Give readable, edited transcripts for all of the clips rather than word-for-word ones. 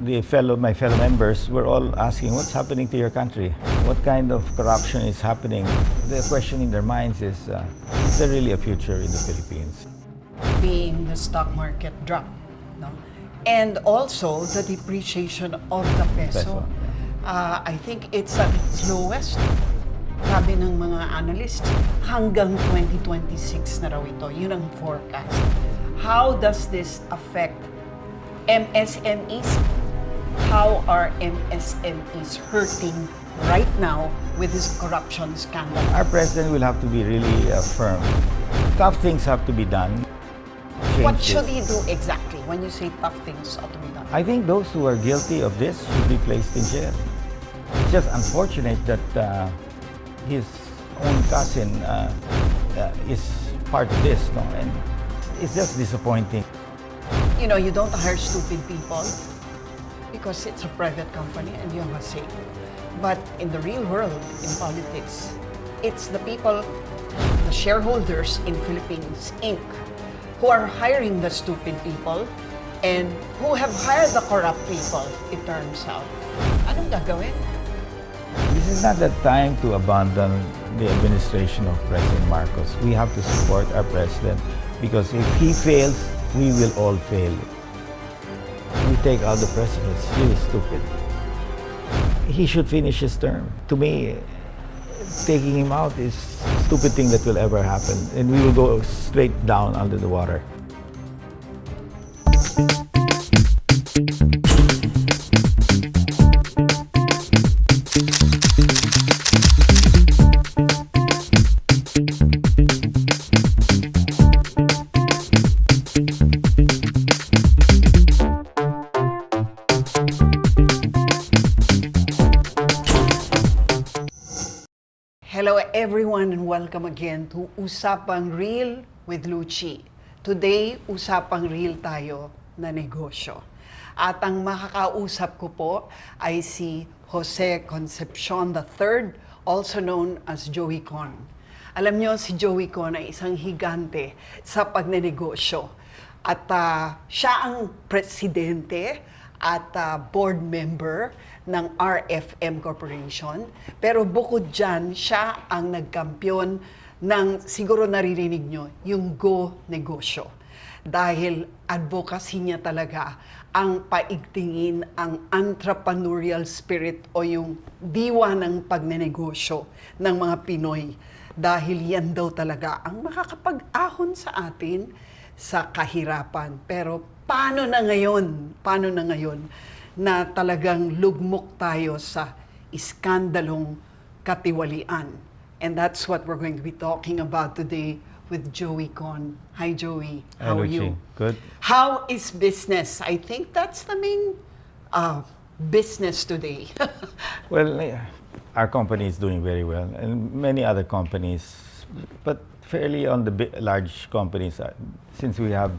my fellow members were all asking, what's happening to your country? What kind of corruption is happening? The question in their minds is there really a future in the Philippines? Being the stock market drop, no? And also the depreciation of the peso. I think it's at its lowest. Sabi ng mga analysts, hanggang 2026 na raw ito. Yun ang forecast. How does this affect MSMEs? How are MSMEs hurting right now with this corruption scandal? Our president will have to be really firm. Tough things have to be done. What should he do exactly when you say tough things ought to be done? I think those who are guilty of this should be placed in jail. It's just unfortunate that his own cousin is part of this, no? And it's just disappointing. You know, you don't hire stupid people because it's a private company and you have a say. But in the real world, in politics, it's the people, the shareholders in Philippines Inc. who are hiring the stupid people and who have hired the corrupt people, it turns out. Anong gagawin? This is not the time to abandon the administration of President Marcos. We have to support our president because if he fails, we will all fail. We take out the president. It's really stupid. He should finish his term. To me, taking him out is a stupid thing that will ever happen, and we will go straight down under the water. Hello everyone and welcome again to Usapang Real with Luchi. Today, Usapang Real tayo na negosyo. At ang makakausap ko po ay si Joey Concepcion III, also known as JoeyCon. Alam nyo, si JoeyCon ay isang higante sa pagnenegosyo. At siya ang presidente at board member ng RFM Corporation. Pero bukod dyan, siya ang nagkampiyon ng, siguro naririnig nyo, yung Go Negosyo. Dahil advocacy niya talaga ang paigtingin ang entrepreneurial spirit o yung diwa ng pagnenegosyo ng mga Pinoy. Dahil yan daw talaga ang makakapag-ahon sa atin sa kahirapan. Pero paano na ngayon? Paano na ngayon na talagang lugmok tayo sa iskandalong katiwalian? And that's what we're going to be talking about today with JoeyCon. Hi, Joey. How are you? Good. How is business? I think that's the main business today. Well, our company is doing very well, and many other companies, but fairly on the large companies, since we have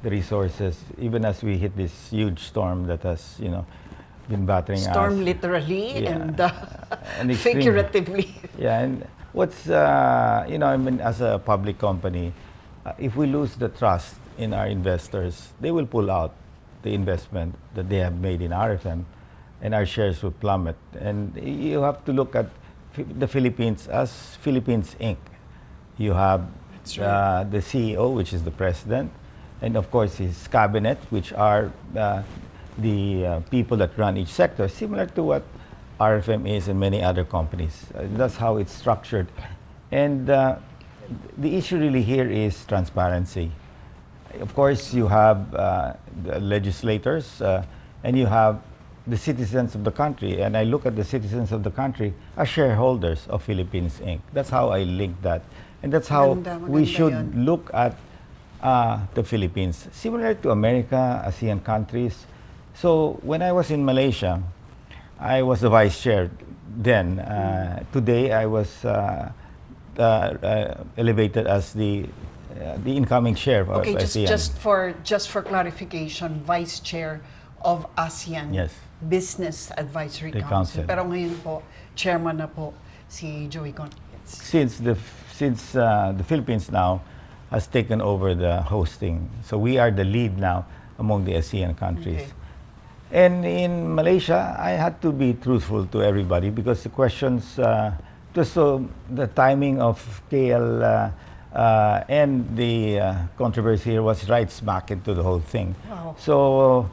the resources, even as we hit this huge storm that has, been battering us. Storm literally and extreme, figuratively. Yeah, and what's, as a public company, if we lose the trust in our investors, they will pull out the investment that they have made in RFM, and our shares will plummet. And you have to look at the Philippines as Philippines Inc. You have the CEO, which is the president, and of course his cabinet, which are the people that run each sector, similar to what RFM is and many other companies. That's how it's structured. And the issue really here is transparency. Of course, you have the legislators and you have the citizens of the country. And I look at the citizens of the country as shareholders of Philippines Inc. That's how I link that. And that's how we should look at the Philippines, similar to America, ASEAN countries. So when I was in Malaysia, I was the vice chair then. Today, I was elevated as the incoming chair of ASEAN. Just for clarification, vice chair of ASEAN Business Advisory Council. Pero ngayon po, chairman na po si JoeyCon. Since the Philippines now has taken over the hosting. So we are the lead now among the ASEAN countries. Okay. And in Malaysia, I had to be truthful to everybody because the questions, just so the timing of KL and the controversy here was right smack into the whole thing. Wow. So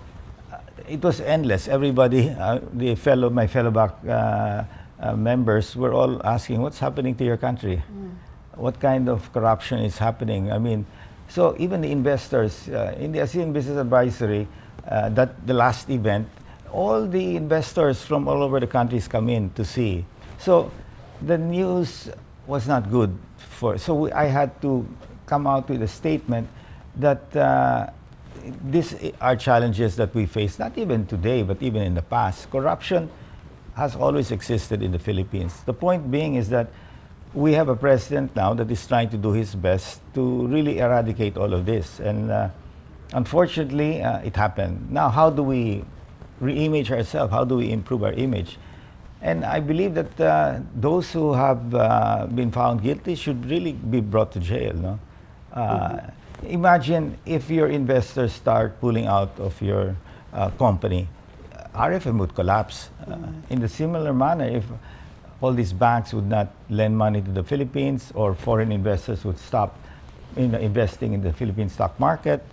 it was endless. Everybody, my fellow back members were all asking, what's happening to your country? What kind of corruption is happening? I mean, so even the investors in the ASEAN Business Advisory, that the last event, all the investors from all over the countries come in to see. So the news was not good so I had to come out with a statement that these are challenges that we face, not even today, but even in the past. Corruption has always existed in the Philippines. The point being is that we have a president now that is trying to do his best to really eradicate all of this. And unfortunately, it happened. Now, how do we re-image ourselves? How do we improve our image? And I believe that those who have been found guilty should really be brought to jail. No? Imagine if your investors start pulling out of your company, RFM would collapse. In the similar manner, if all these banks would not lend money to the Philippines or foreign investors would stop investing in the Philippine stock market,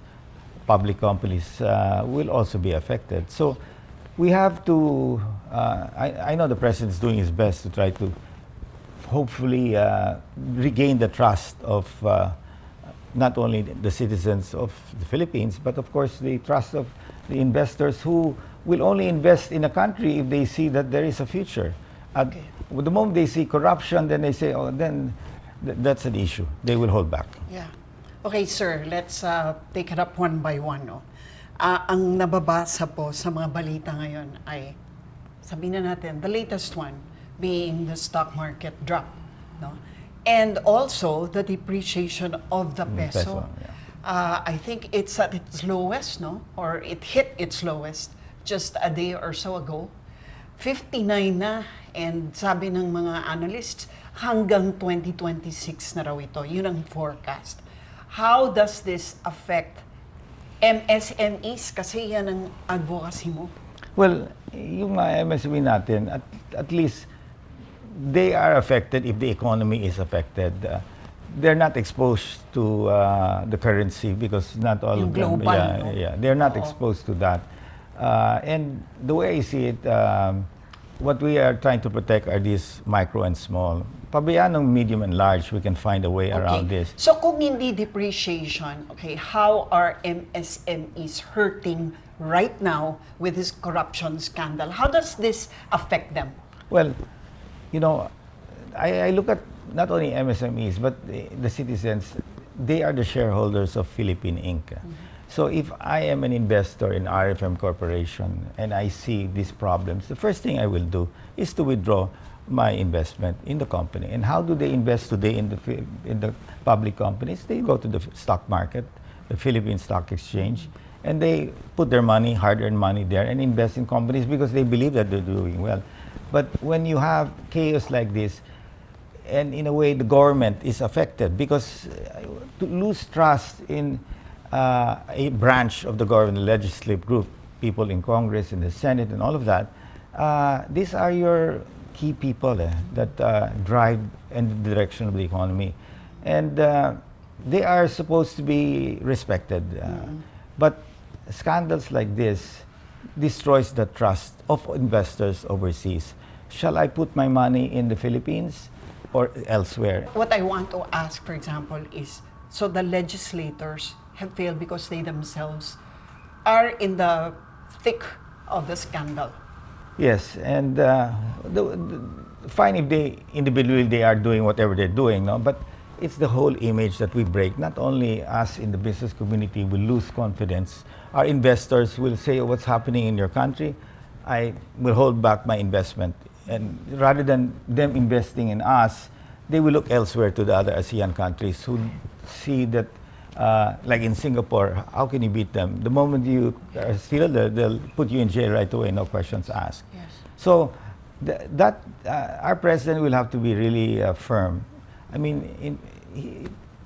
public companies will also be affected. So we have to, I know the president is doing his best to try to hopefully regain the trust of not only the citizens of the Philippines, but of course the trust of the investors who will only invest in a country if they see that there is a future. The moment they see corruption, then they say, oh, then that's an issue. They will hold back. Yeah. Okay, sir, let's take it up one by one. No? Ang nababasa po sa mga balita ngayon ay, sabihin na natin, the latest one being the stock market drop. No? And also the depreciation of the peso. Yeah. I think it's at its lowest, no? Or it hit its lowest just a day or so ago. 59 na, and sabi ng mga analysts, hanggang 2026 na raw ito. Yun ang forecast. How does this affect MSMEs? Kasi yan ang advocacy mo. Well, yung mga MSME natin, at least they are affected if the economy is affected. They're not exposed to the currency because not all Yung of them. global, Yeah, no? yeah, they're not exposed to that. And the way I see it, what we are trying to protect are these micro and small. Pabayaan ng medium and large, we can find a way around this. So kung hindi depreciation, okay, how are MSMEs hurting right now with this corruption scandal? How does this affect them? Well, you know, I look at not only MSMEs, but the citizens, they are the shareholders of Philippine Inc. So if I am an investor in RFM Corporation and I see these problems, the first thing I will do is to withdraw my investment in the company. And how do they invest today in the public companies? They go to the stock market, the Philippine Stock Exchange, and they put their money, hard-earned money there, and invest in companies because they believe that they're doing well. But when you have chaos like this, and in a way the government is affected because to lose trust in a branch of the government, the legislative group, people in Congress, in the Senate, and all of that, these are your key people that drive in the direction of the economy. And they are supposed to be respected. But scandals like this destroys the trust of investors overseas. Shall I put my money in the Philippines or elsewhere? What I want to ask, for example, is, so the legislators have failed because they themselves are in the thick of the scandal. Yes, and fine if they individually they are doing whatever they're doing, no? But it's the whole image that we break. Not only us in the business community will lose confidence, our investors will say, oh, what's happening in your country? I will hold back my investment. And rather than them investing in us, they will look elsewhere to the other ASEAN countries who see that, like in Singapore, how can you beat them? The moment you steal, they'll put you in jail right away, no questions asked. Yes. So our president will have to be really firm. I mean,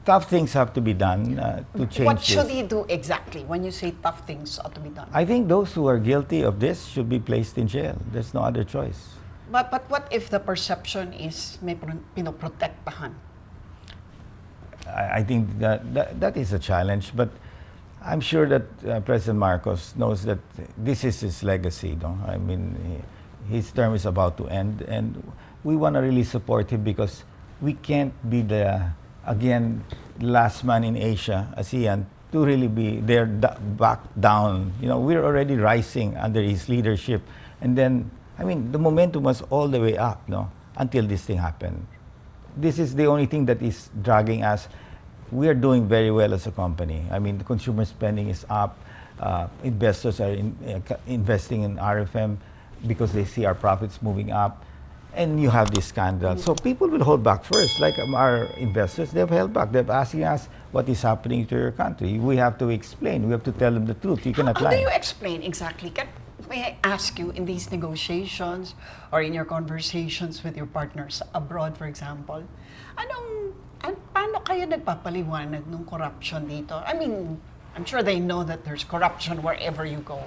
tough things have to be done to change What should this. he do exactly when you say tough things ought to be done? I think those who are guilty of this should be placed in jail. There's no other choice. But what if the perception is may pinoprotektahan? I think that is a challenge, but I'm sure that President Marcos knows that this is his legacy. No? I mean, his term is about to end, and we want to really support him because we can't be the, again, last man in Asia, ASEAN, to really be there back down. You know, we're already rising under his leadership, and then, I mean, the momentum was all the way up, no, until this thing happened. This is the only thing that is dragging us. We are doing very well as a company. I mean, the consumer spending is up. Investors are investing in RFM because they see our profits moving up. And you have this scandal. So people will hold back first. Like our investors, they've held back. They're asking us what is happening to your country. We have to explain. We have to tell them the truth. You cannot How lie. do you explain exactly? May I ask you, in these negotiations or in your conversations with your partners abroad, for example, paano kayo nagpapaliwanag ng corruption dito? I mean, I'm sure they know that there's corruption wherever you go.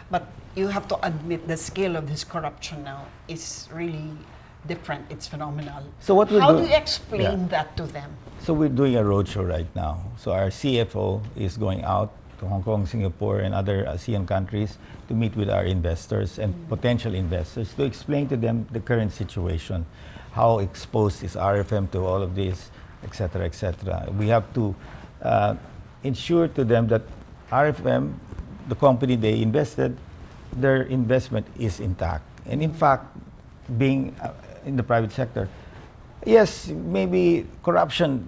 But you have to admit the scale of this corruption now is really different. It's phenomenal. So what we'll How do- do you explain Yeah. that to them? So we're doing a roadshow right now. So our CFO is going out to Hong Kong, Singapore, and other ASEAN countries to meet with our investors and potential investors to explain to them the current situation, how exposed is RFM to all of this, etc., etc. We have to ensure to them that RFM, the company they invested, their investment is intact. And in fact, being in the private sector, yes, maybe corruption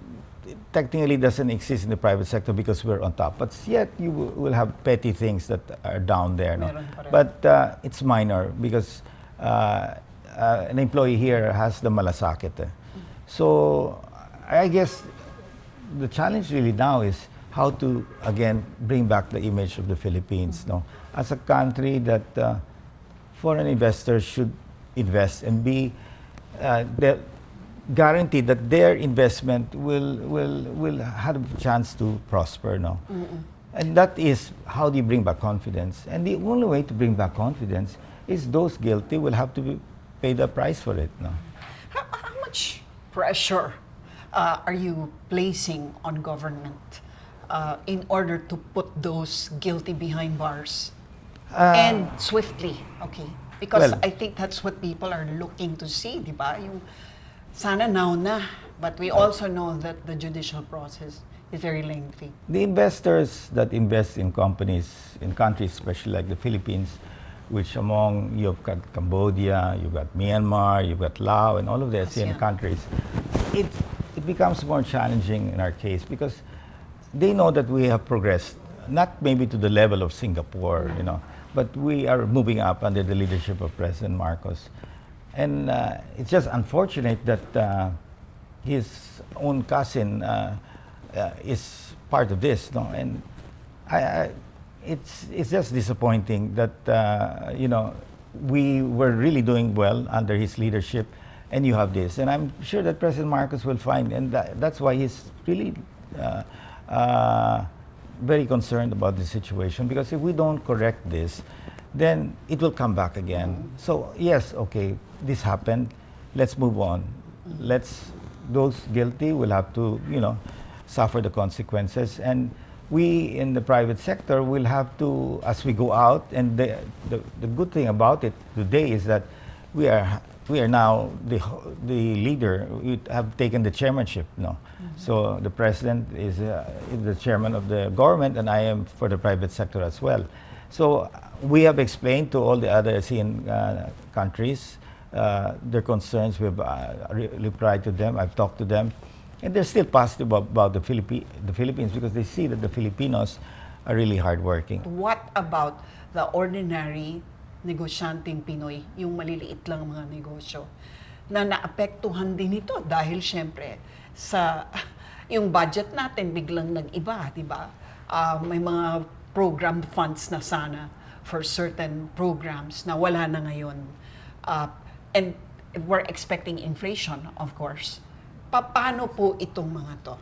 technically doesn't exist in the private sector because we're on top. But yet you will have petty things that are down there. No? Meron pa rin. But it's minor because an employee here has the malasakit. So I guess the challenge really now is how to, again, bring back the image of the Philippines. No? As a country that foreign investors should invest and be guaranteed that their investment will have a chance to prosper. No? And that is how do you bring back confidence. And the only way to bring back confidence is those guilty will have to pay the price for it. No? How much pressure are you placing on government in order to put those guilty behind bars and swiftly? Okay, because Well- I think that's what people are looking to see, di ba? Yung sana now na, but we also know that the judicial process is very lengthy. The investors that invest in companies, in countries, especially like the Philippines, which among, you've got Cambodia, you've got Myanmar, you've got Laos, and all of the ASEAN ASEAN. countries, it becomes more challenging in our case because they know that we have progressed, not maybe to the level of Singapore, you know, but we are moving up under the leadership of President Marcos. And it's just unfortunate that his own cousin is part of this, no? And it's just disappointing that you know, we were really doing well under his leadership, and you have this. And I'm sure that President Marcos will find, and that's why he's really very concerned about the situation, because if we don't correct this, then it will come back again. So yes, okay, this happened. Let's move on. Those guilty will have to, you know, suffer the consequences, and we in the private sector will have to, as we go out. And the good thing about it today is that we are now the leader. We have taken the chairmanship now. So the president is the chairman of the government, and I am for the private sector as well. So we have explained to all the other ASEAN countries their concerns. We've replied to them. I've talked to them, and they're still positive about the Philippines because they see that the Filipinos are really hardworking. What about the ordinary negosyanteng Pinoy, yung maliliit lang mga negosyo, na naapektuhan din ito dahil syempre sa yung budget natin biglang nag-iba, di ba? May mga program funds na sana for certain programs na wala na ngayon. And we're expecting inflation, of course. Paano po itong mga to?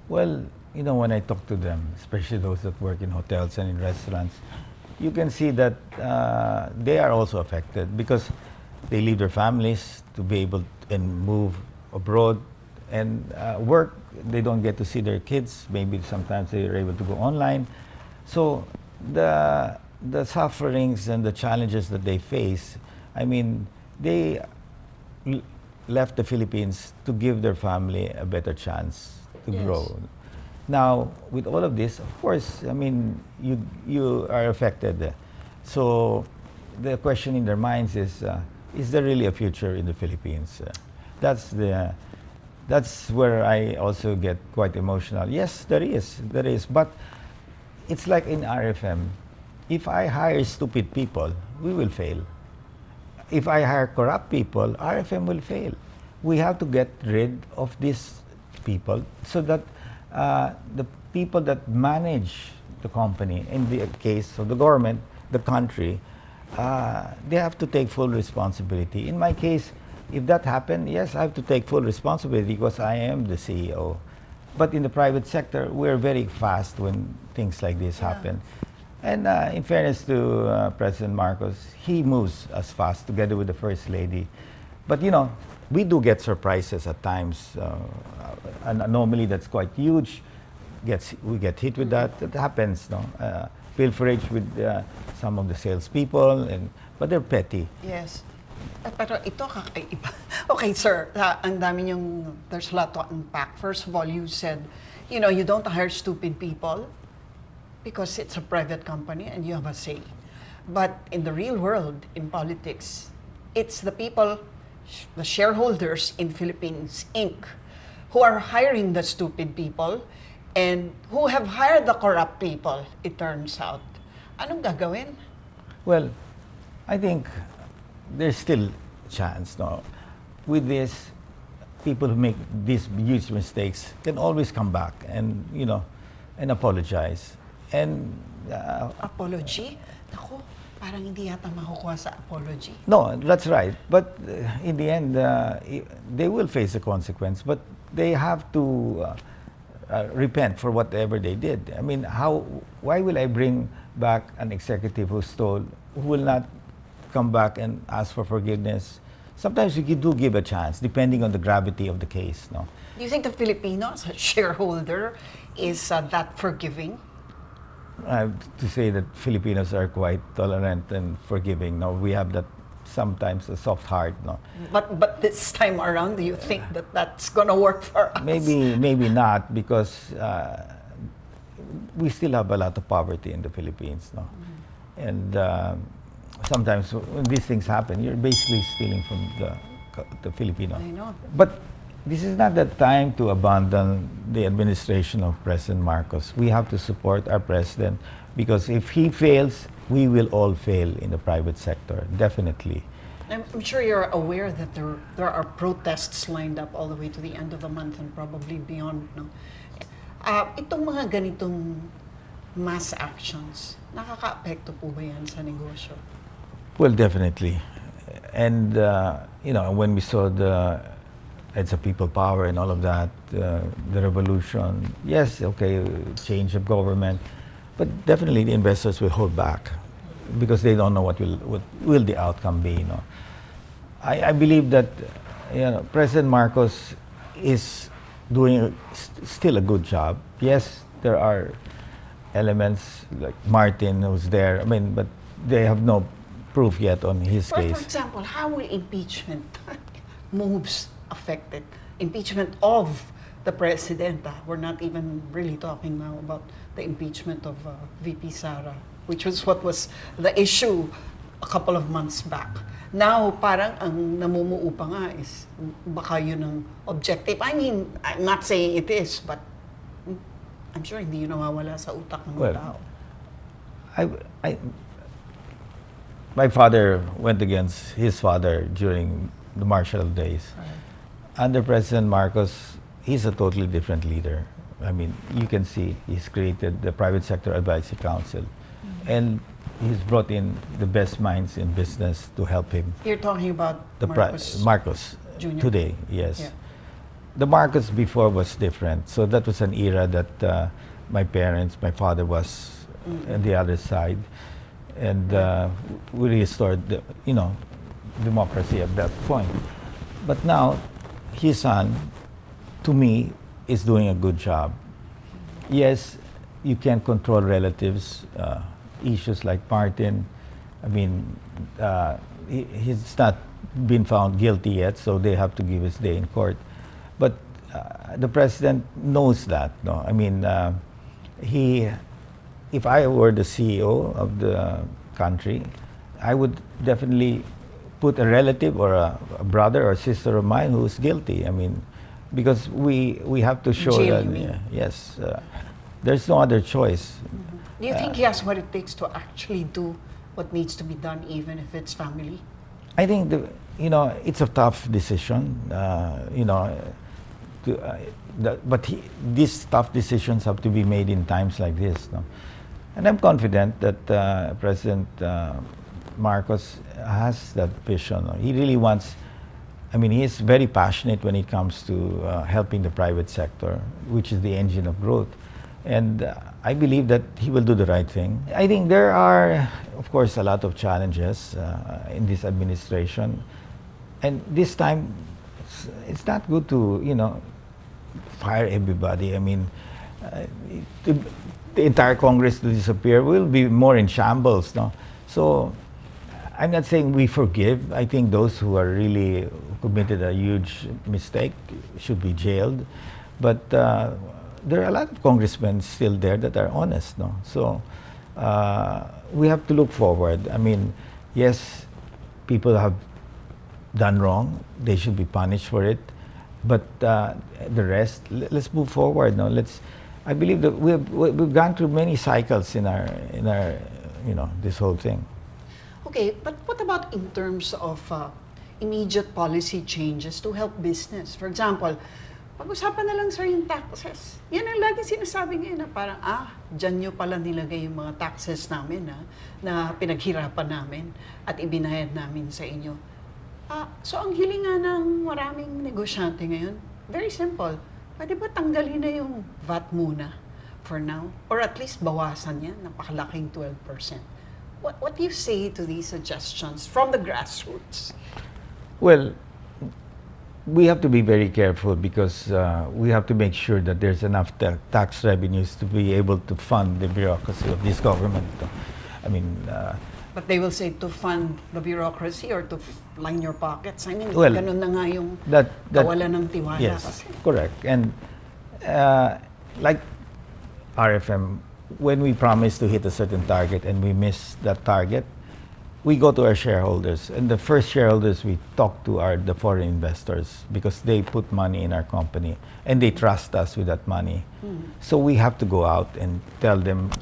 Well, when I talk to them, especially those that work in hotels and in restaurants, you can see that they are also affected because they leave their families to be able and move abroad and work. They don't get to see their kids. Maybe sometimes they are able to go online. So the sufferings and the challenges that they face, I mean, they l- left the Philippines to give their family a better chance to Yes. grow. Now, with all of this, of course, I mean, you are affected. So the question in their minds is there really a future in the Philippines? That's where I also get quite emotional. Yes, there is, but it's like in RFM. If I hire stupid people, we will fail. If I hire corrupt people, RFM will fail. We have to get rid of these people so that the people that manage the company, in the case of the government, the country, they have to take full responsibility. In my case, if that happened, yes, I have to take full responsibility because I am the CEO. But in the private sector, we're very fast when things like this happen. And in fairness to President Marcos, he moves as fast together with the First Lady. But we do get surprises at times. An anomaly that's quite huge, we get hit with that. That happens, no? Pilferage with some of the salespeople, but they're petty. Yes. Pero ito kakaiba. Okay, sir. Ang dami niyong, there's a lot to unpack. First of all, you said, you don't hire stupid people because it's a private company and you have a say. But in the real world, in politics, it's the people, the shareholders in Philippines, Inc., who are hiring the stupid people and who have hired the corrupt people, it turns out. Anong gagawin? Well, I think there's still a chance, no? With this, people who make these huge mistakes can always come back and, and apologize. And Apology? Naku, parang hindi yata makukuha sa apology. no, that's right. But in the end, they will face the consequence. But they have to repent for whatever they did. I mean, why will I bring back an executive who stole, who will not come back and ask for forgiveness? Sometimes we do give a chance, depending on the gravity of the case. No, Do you think the Filipino, as a shareholder, is that forgiving? I have to say that Filipinos are quite tolerant and forgiving. No, we have that sometimes a soft heart. No, But this time around, do you think that that's gonna work for us? maybe not because we still have a lot of poverty in the Philippines. No, and sometimes when these things happen, you're basically stealing from the Filipino. I know. But this is not the time to abandon the administration of President Marcos. We have to support our president because if he fails, we will all fail in the private sector, definitely. I'm sure you're aware that there are protests lined up all the way to the end of the month and probably beyond. No? Itong mga ganitong mass actions, nakaka-apekto po ba yan sa negosyo? Well, definitely. And, when we saw it's a people power and all of that, the revolution, yes, okay, change of government, but definitely the investors will hold back because they don't know what will the outcome be. I believe that President Marcos is doing still a good job. Yes, there are elements like Martin who's there. I mean, but they have no proof yet on his For case. example, how will impeachment moves affect it? Impeachment of the president. We're not even really talking now about the impeachment of VP Sara, which was what was the issue a couple of months back. Now, parang ang namumuo pa nga is baka yun ang objective. I mean, I'm not saying it is, but I'm sure hindi yun nawawala sa utak ng Well, tao. My father went against his father during the martial days. Under President Marcos, he's a totally different leader. I mean, you can see he's created the Private Sector Advisory Council, and he's brought in the best minds in business to help him. You're talking about The Marcos Marcos Jr. today, yes. Yeah. the Marcos before was different. So that was an era that my parents, my father was on the other side, and we restored, democracy at that point. But now, his son, to me, is doing a good job. Yes, you can control relatives, issues like Martin. I mean, he's not been found guilty yet, so they have to give his day in court. But the president knows that. No, I mean, if I were the CEO of the country, I would definitely put a relative or a brother or sister of mine who is guilty. I mean, because we have to show Jail, that you mean? yes, there's no other choice. Do you think he has what it takes to actually do what needs to be done, even if it's family? I think it's a tough decision. But these tough decisions have to be made in times like this. No? And I'm confident that President Marcos has that vision. No? He really wants. I mean, he is very passionate when it comes to helping the private sector, which is the engine of growth. And I believe that he will do the right thing. I think there are, of course, a lot of challenges in this administration. And this time, it's not good to, fire everybody. I mean, the entire Congress to disappear will be more in shambles. No? So I'm not saying we forgive. I think those who are really committed a huge mistake should be jailed. But there are a lot of congressmen still there that are honest. No? So we have to look forward. I mean, yes, people have done wrong. They should be punished for it. But the rest, let's move forward. No? I believe that we've gone through many cycles in our this whole thing. Okay, but what about in terms of immediate policy changes to help business? For example, pag-usapan na lang sir yung taxes. Yan ang lagi sinasabi ngayon na parang, dyan nyo pala nilagay yung mga taxes namin na pinaghirapan namin at ibinayad namin sa inyo. So ang hilingan ng maraming negosyante ngayon, very simple. Pwede ba tanggalin na yung VAT muna for now? Or at least bawasan yan, napakalaking 12%. What do you say to these suggestions from the grassroots? Well, we have to be very careful because we have to make sure that there's enough tax revenues to be able to fund the bureaucracy of this government. I mean, but they will say to fund the bureaucracy or to line your pockets. I mean, well, ganun na nga yung that kawalan ng tiwala. Yes, kasi. correct. And like RFM, when we promise to hit a certain target and we miss that target, we go to our shareholders. And the first shareholders we talk to are the foreign investors because they put money in our company and they trust us with that money. So we have to go out and tell them,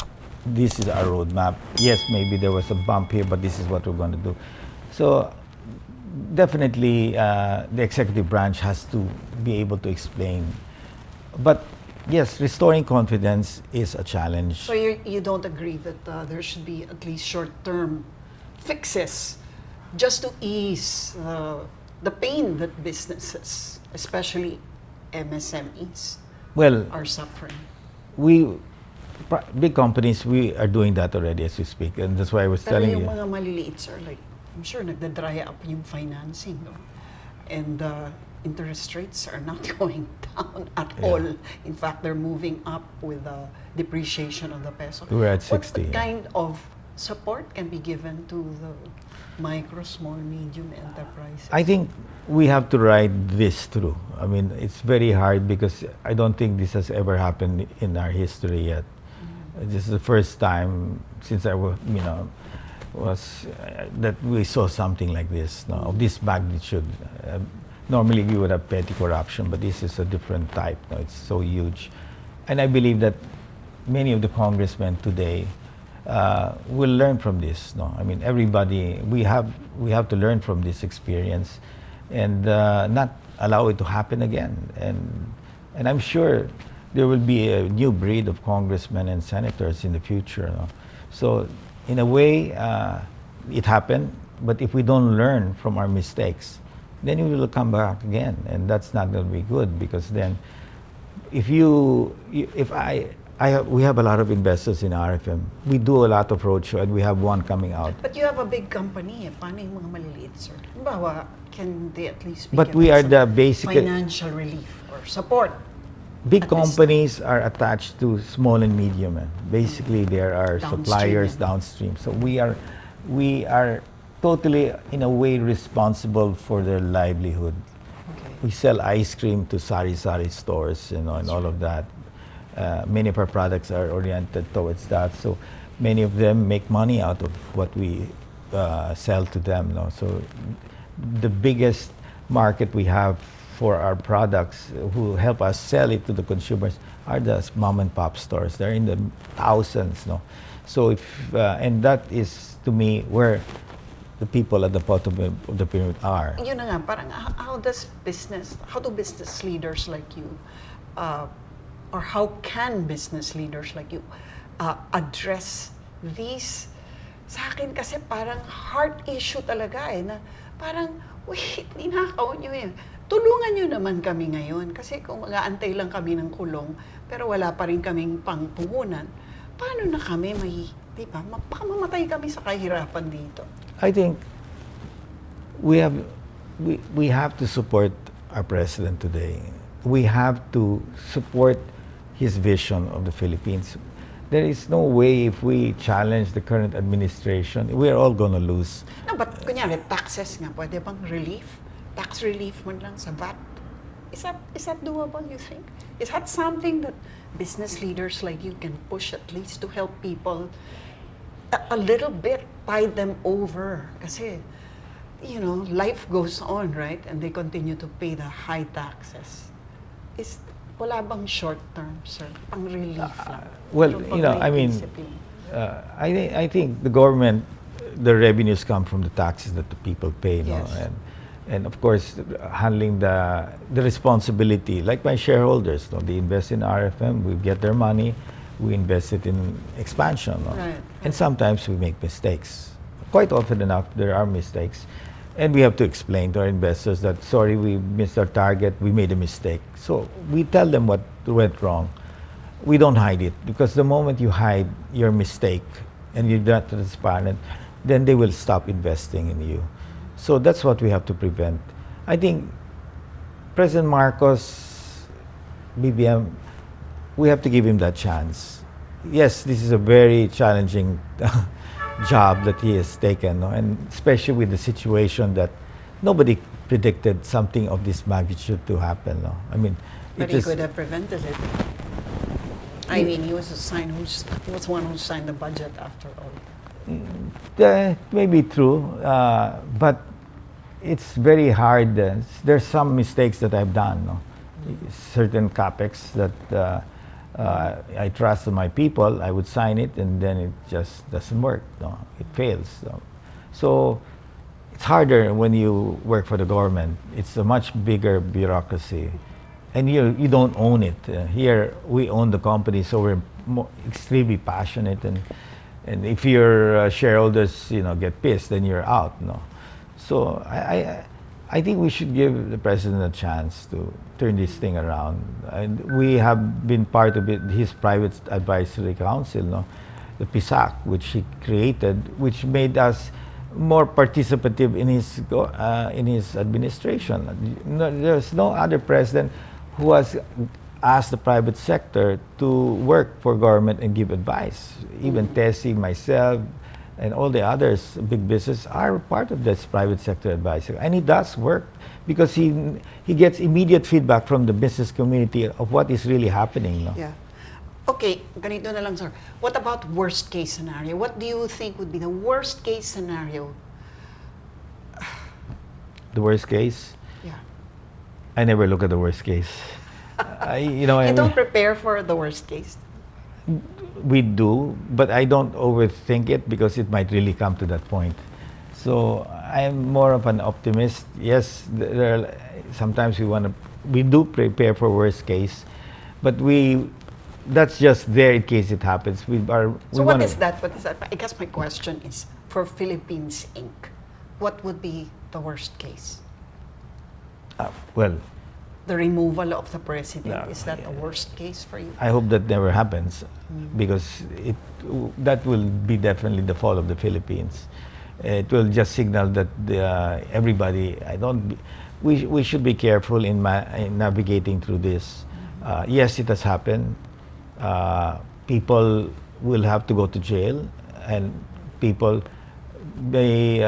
this is our roadmap. Yes, maybe there was a bump here, but this is what we're going to do. So definitely the executive branch has to be able to explain. But yes, restoring confidence is a challenge. So you don't agree that there should be at least short-term fixes just to ease the pain that businesses, especially MSMEs, are suffering? Big companies, we are doing that already as we speak. And that's why I was telling you. Pero yung mga maliliit, sir, like, I'm sure nagdadry up yung financing, no? And interest rates are not going down at all. In fact, they're moving up with the depreciation of the peso. We're at 60. What kind of support can be given to the micro, small, medium enterprises? I think we have to ride this through. I mean, it's very hard because I don't think this has ever happened in our history yet. This is the first time since I was, that we saw something like this, no, of this magnitude. Normally we would have petty corruption, but this is a different type. No, it's so huge, and I believe that many of the congressmen today will learn from this. No, I mean everybody. We have to learn from this experience, and not allow it to happen again. And I'm sure there will be a new breed of congressmen and senators in the future. No? So in a way, it happened. But if we don't learn from our mistakes, then you will come back again, and that's not going to be good, because then if we have a lot of investors in RFM. We do a lot of roadshow, and we have one coming out. But you have a big company. Paano yung mga maliliit, sir? Bawa, can they at least be But we are some the basic financial relief or support? big at least. companies are attached to small and medium. Basically, there are Downstream, suppliers yeah. downstream. So we are totally, in a way, responsible for their livelihood. Okay. We sell ice cream to sari-sari stores, and all of that. Many of our products are oriented towards that. So many of them make money out of what we sell to them. So the biggest market we have for our products, who help us sell it to the consumers, are the mom and pop stores. They're in the thousands. So and that is, to me, where the people at the bottom of the pyramid are. Yun na nga, parang how do business leaders like you, or how can business leaders like you address these? Sa akin kasi parang heart issue talaga na parang, wait, ninakaw nyo yun. Tulungan nyo naman kami ngayon, kasi kung mag-aantay lang kami ng kulong, pero wala pa rin kaming pangpuhunan, paano na kami di ba, baka mamatay kami sa kahirapan dito. I think we have to support our president today. We have to support his vision of the Philippines. There is no way, if we challenge the current administration, we're all going to lose. No, but kunyari, taxes nga, pwede bang relief? Tax relief man lang sa VAT? Is that doable, you think? Is that something that business leaders like you can push, at least to help people a little bit, tide them over? Kasi, life goes on, right? And they continue to pay the high taxes. Wala bang short term, sir? Pang relief lang? Well, I think the government, the revenues come from the taxes that the people pay. Yes. And of course, handling the responsibility, like my shareholders, they invest in RFM, we get their money, we invest it in expansion. Right. And sometimes we make mistakes. Quite often enough, there are mistakes. And we have to explain to our investors that, sorry, we missed our target, we made a mistake. So we tell them what went wrong. We don't hide it, because the moment you hide your mistake and you're not transparent, then they will stop investing in you. So that's what we have to prevent. I think President Marcos, BBM, we have to give him that chance. Yes, this is a very challenging job that he has taken, and especially with the situation that nobody predicted something of this magnitude to happen. I mean, But he could have prevented it. I mean, he was the one who signed the budget after all. That may be true, but it's very hard. There's some mistakes that I've done. Certain capex that I trust in my people, I would sign it, and then it just doesn't work. It fails. So it's harder when you work for the government. It's a much bigger bureaucracy, and you don't own it. Here we own the company, so we're extremely passionate, and if your shareholders get pissed, then you're out. So I think we should give the president a chance to turn this thing around. And we have been part of his private advisory council, the PISAC, which he created, which made us more participative in his administration. There's no other president who has asked the private sector to work for government and give advice. Even Tessie, myself, and all the others, big business, are part of this private sector advisor. And he does work because he gets immediate feedback from the business community of what is really happening. Yeah. Okay, ganito na lang, sir. What about worst case scenario? What do you think would be the worst case scenario? The worst case? Yeah. I never look at the worst case. You don't prepare for the worst case? We do, but I don't overthink it, because it might really come to that point. So I'm more of an optimist. Yes, sometimes we do prepare for worst case, but that's just there in case it happens. What is that? I guess my question is, for Philippines Inc., what would be the worst case? Well, The removal of the president, No, is that a worst case for you? I hope that never happens because that will be definitely the fall of the Philippines. It will just signal that everybody. We should be careful in navigating through this. Yes, it has happened. People will have to go to jail, and people may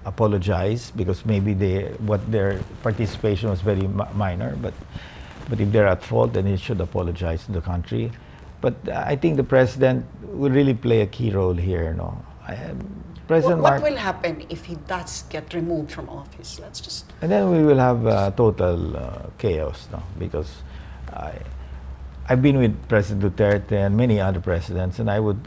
apologize because maybe their participation was very minor, but if they're at fault, then he should apologize to the country. But I think the president will really play a key role here. No, What will happen if he does get removed from office? Let's just. And then we will have total chaos, no? Because I've been with President Duterte and many other presidents, and I would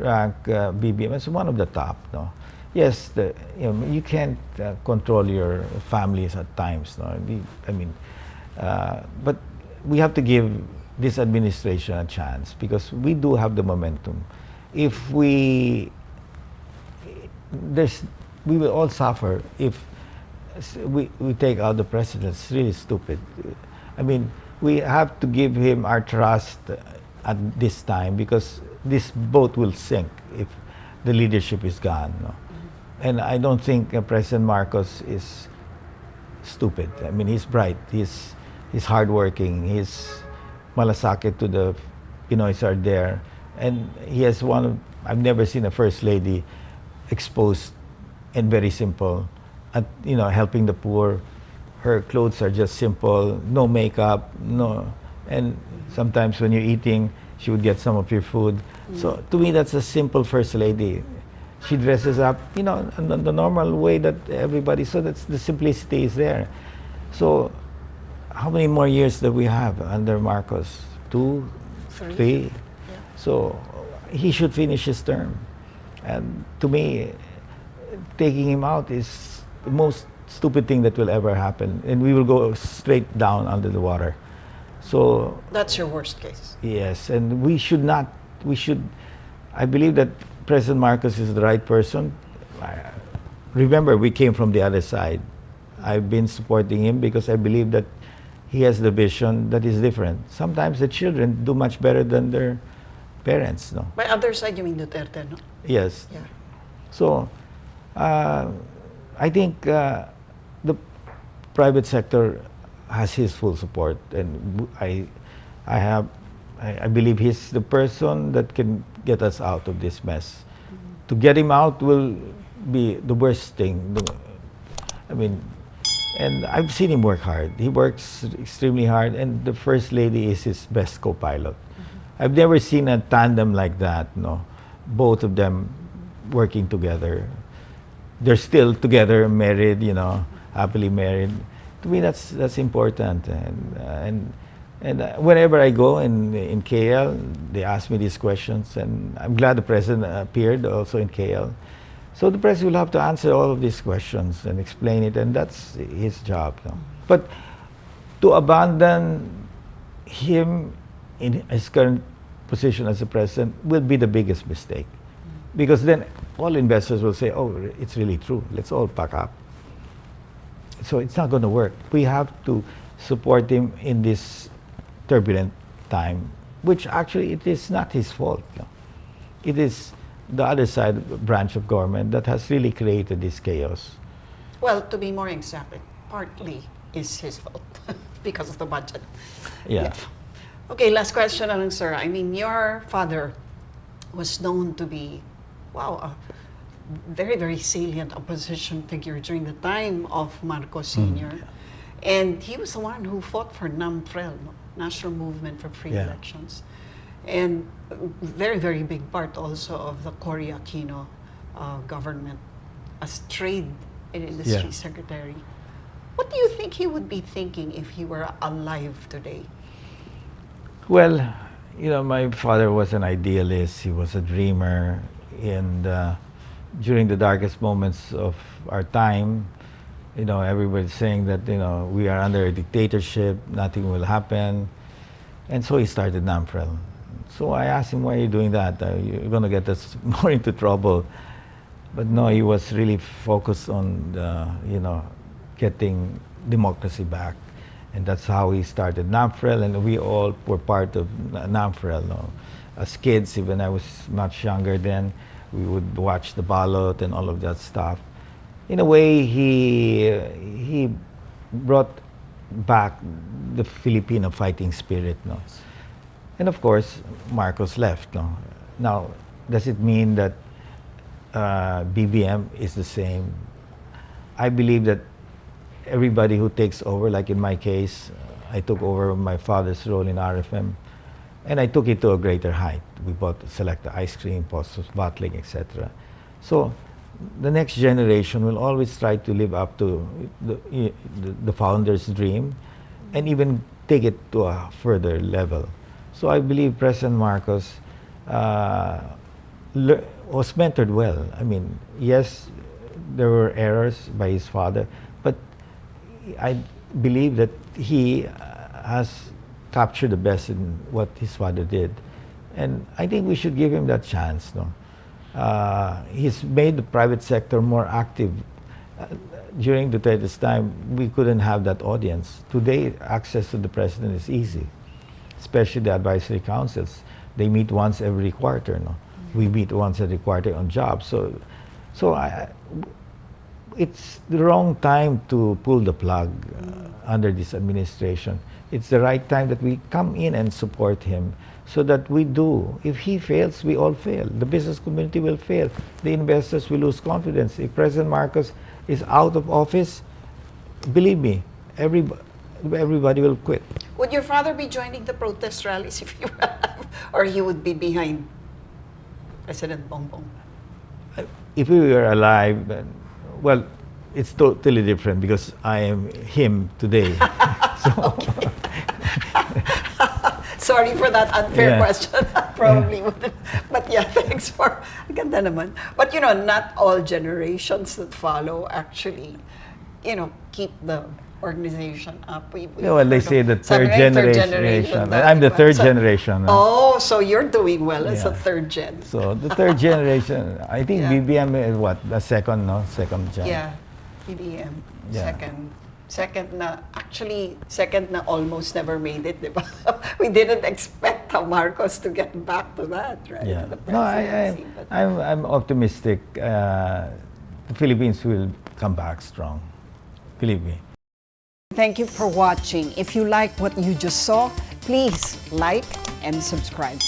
rank BBM as one of the top, no? Yes, you can't control your families at times, no? But we have to give this administration a chance because we do have the momentum. If we will all suffer if we take out the president. It's really stupid. I mean, we have to give him our trust at this time because this boat will sink if the leadership is gone. No? And I don't think President Marcos is stupid. I mean, he's bright. He's hardworking. He's malasakit to the Pinoys are there. And he has I've never seen a first lady exposed and very simple at, helping the poor. Her clothes are just simple, no makeup, no. And sometimes when you're eating, she would get some of your food. So to me, that's a simple first lady. She dresses up, in the normal way that everybody, so that's the simplicity is there. So how many more years do we have under Marcos? 2, 3? Yeah. So he should finish his term. And to me, taking him out is the most stupid thing that will ever happen. And we will go straight down under the water. So That's your worst case. yes, and I believe that President Marcos is the right person. Remember, we came from the other side. I've been supporting him because I believe that he has the vision that is different. Sometimes the children do much better than their parents, no? By other side, you mean Duterte, no? Yes. Yeah. So, I think the private sector has his full support, and I believe he's the person that can get us out of this mess. To get him out will be the worst thing. And I've seen him work hard. He works extremely hard, and the First Lady is his best co-pilot. I've never seen a tandem like that, no? Both of them working together. They're still together, married, happily married. To me, that's important. And whenever I go in KL, they ask me these questions, and I'm glad the president appeared also in KL. So the president will have to answer all of these questions and explain it, and that's his job. No? But to abandon him in his current position as a president will be the biggest mistake. Because then all investors will say, oh, it's really true. Let's all pack up. So it's not going to work. We have to support him in this turbulent time, which actually it is not his fault. No? It is the other side branch of government that has really created this chaos. Well, to be more exact, partly is his fault because of the budget. Yeah. Okay, last question na lang, sir. I mean, your father was known to be, a very, very salient opposition figure during the time of Marcos Sr. And he was the one who fought for NAMFREL, National Movement for Free Elections. And very, very big part also of the Cory Aquino government as trade and industry secretary. What do you think he would be thinking if he were alive today? Well, my father was an idealist. He was a dreamer. And during the darkest moments of our time, everybody's saying that, we are under a dictatorship, nothing will happen. And so he started NAMFREL. So I asked him, why are you doing that? You're going to get us more into trouble. But no, he was really focused on getting democracy back. And that's how he started NAMFREL, and we all were part of NAMFREL. No? As kids, even I was much younger then, we would watch the ballot and all of that stuff. In a way, he brought back the Filipino fighting spirit. No? And of course, Marcos left. No? Now, does it mean that BBM is the same? I believe that everybody who takes over, like in my case, I took over my father's role in RFM, and I took it to a greater height. We bought Selecta ice cream, Postos bottling, etc. So the next generation will always try to live up to the founder's dream and even take it to a further level. So I believe President Marcos was mentored well. I mean, yes, there were errors by his father, but I believe that he has captured the best in what his father did. And I think we should give him that chance. No? He's made the private sector more active. During Duterte's time, we couldn't have that audience. Today, access to the president is easy, especially the advisory councils. They meet once every quarter. No? We meet once every quarter on jobs. So it's the wrong time to pull the plug under this administration. It's the right time that we come in and support him so that we do. If he fails, we all fail. The business community will fail. The investors will lose confidence. If President Marcos is out of office, believe me, everybody will quit. Would your father be joining the protest rallies if you were alive? Or he would be behind President Bongbong? If we were alive, well, it's totally different because I am him today. Sorry for that unfair question. Probably wouldn't. But yeah, thanks for... Ganda naman. But you know, not all generations that follow actually, keep the organization up. Well, they say the third generation. I'm the third generation. Oh, so you're doing well as a third gen. So the third generation, I think BBM is what? The second, no? Second gen. Yeah, BBM. Second na almost never made it, diba? We didn't expect Marcos to get back to that, right? Yeah. To the No, presidency, I'm optimistic. The Philippines will come back strong. Believe me. Thank you for watching. If you like what you just saw, please like and subscribe.